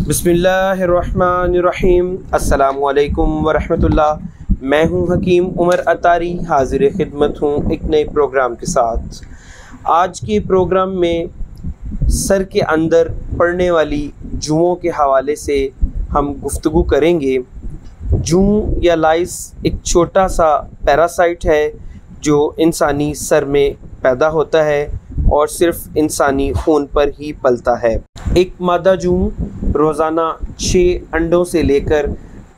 बिस्मिल्लाहिर्रहमानिर्रहीम। अस्सलामुअलैकुम वरहमतुल्लाह। मैं हूं हकीम उमर अतारी, हाजिर खिदमत हूं एक नए प्रोग्राम के साथ। आज के प्रोग्राम में सर के अंदर पड़ने वाली जुओं के हवाले से हम गुफ्तगू करेंगे। जू या लाइस एक छोटा सा पैरासाइट है जो इंसानी सर में पैदा होता है और सिर्फ इंसानी खून पर ही पलता है। एक मादा जू रोज़ाना 6 अंडों से लेकर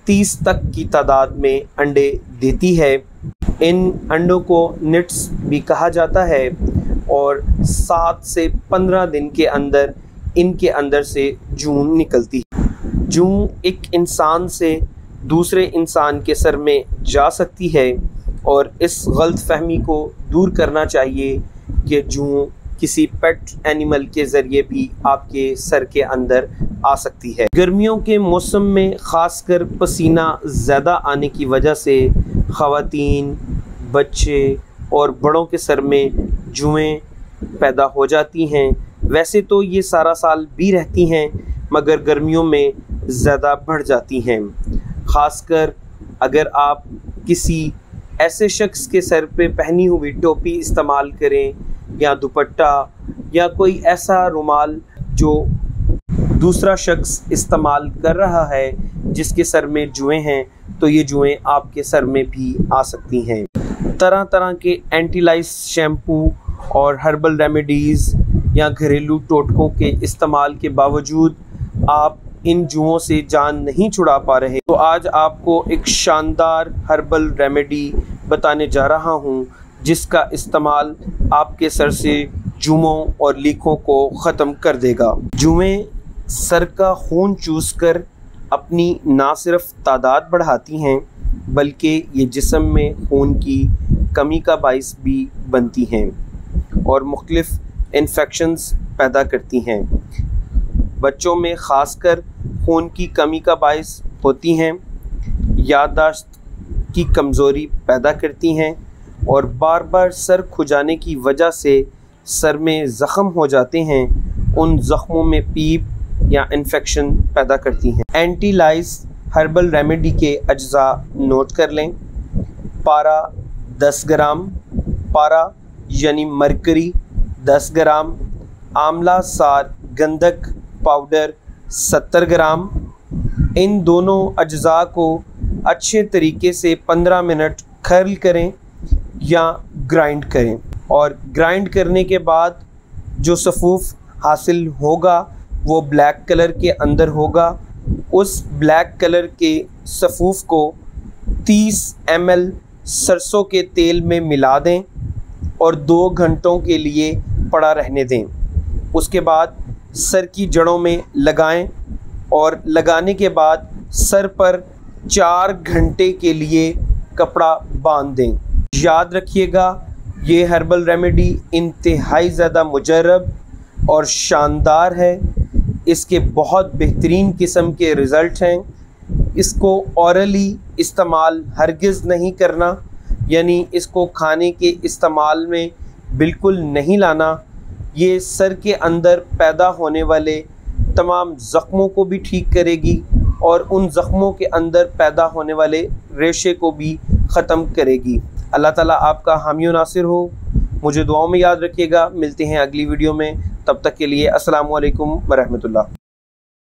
30 तक की तादाद में अंडे देती है। इन अंडों को निट्स भी कहा जाता है और 7 से 15 दिन के अंदर इनके अंदर से जून निकलती है। जून एक इंसान से दूसरे इंसान के सर में जा सकती है और इस गलत फहमी को दूर करना चाहिए कि जून किसी पेट एनिमल के ज़रिए भी आपके सर के अंदर आ सकती है। गर्मियों के मौसम में ख़ासकर पसीना ज़्यादा आने की वजह से ख़वातीन, बच्चे और बड़ों के सर में जुएं पैदा हो जाती हैं। वैसे तो ये सारा साल भी रहती हैं मगर गर्मियों में ज़्यादा बढ़ जाती हैं। ख़ासकर अगर आप किसी ऐसे शख्स के सर पे पहनी हुई टोपी इस्तेमाल करें या दुपट्टा या कोई ऐसा रुमाल जो दूसरा शख्स इस्तेमाल कर रहा है जिसके सर में जुएं हैं, तो ये जुएं आपके सर में भी आ सकती हैं। तरह तरह के एंटी लाइस शैम्पू और हर्बल रेमेडीज़ या घरेलू टोटकों के इस्तेमाल के बावजूद आप इन जुओं से जान नहीं छुड़ा पा रहे, तो आज आपको एक शानदार हर्बल रेमेडी बताने जा रहा हूँ जिसका इस्तेमाल आपके सर से जुओं और लीखों को ख़त्म कर देगा। जुएं सर का खून चूस कर अपनी ना सिर्फ तादाद बढ़ाती हैं बल्कि ये जिस्म में खून की कमी का बाइस भी बनती हैं और मुख्तलिफ़ इन्फेक्शंस पैदा करती हैं। बच्चों में ख़ासकर खून की कमी का बाइस होती हैं, याददाश्त की कमज़ोरी पैदा करती हैं और बार बार सर खुजाने की वजह से सर में ज़ख़म हो जाते हैं। उन ज़ख़मों में पीप या इन्फेक्शन पैदा करती हैं। एंटी लाइस हर्बल रेमेडी के अज्जा नोट कर लें। पारा 10 ग्राम, पारा यानी मरकरी 10 ग्राम, आंवला सार गंधक पाउडर 70 ग्राम। इन दोनों अज्जा को अच्छे तरीके से 15 मिनट खर्ल करें या ग्राइंड करें और ग्राइंड करने के बाद जो सफ़ूफ़ हासिल होगा वो ब्लैक कलर के अंदर होगा। उस ब्लैक कलर के सफ़ूफ़ को 30 ml सरसों के तेल में मिला दें और 2 घंटों के लिए पड़ा रहने दें। उसके बाद सर की जड़ों में लगाएं और लगाने के बाद सर पर 4 घंटे के लिए कपड़ा बांध दें। याद रखिएगा, ये हर्बल रेमेडी इंतहाई ज़्यादा मुजर्रब और शानदार है। इसके बहुत बेहतरीन किस्म के रिज़ल्ट हैं। इसको औरली इस्तेमाल हरगिज़ नहीं करना, यानी इसको खाने के इस्तेमाल में बिल्कुल नहीं लाना। ये सर के अंदर पैदा होने वाले तमाम ज़ख्मों को भी ठीक करेगी और उन ज़ख्मों के अंदर पैदा होने वाले रेशे को भी ख़त्म करेगी। अल्लाह ताला आपका हामी व नासिर हो। मुझे दुआओं में याद रखिएगा। मिलते हैं अगली वीडियो में, तब तक के लिए अस्सलामु अलैकुम व रहमतुल्लाह।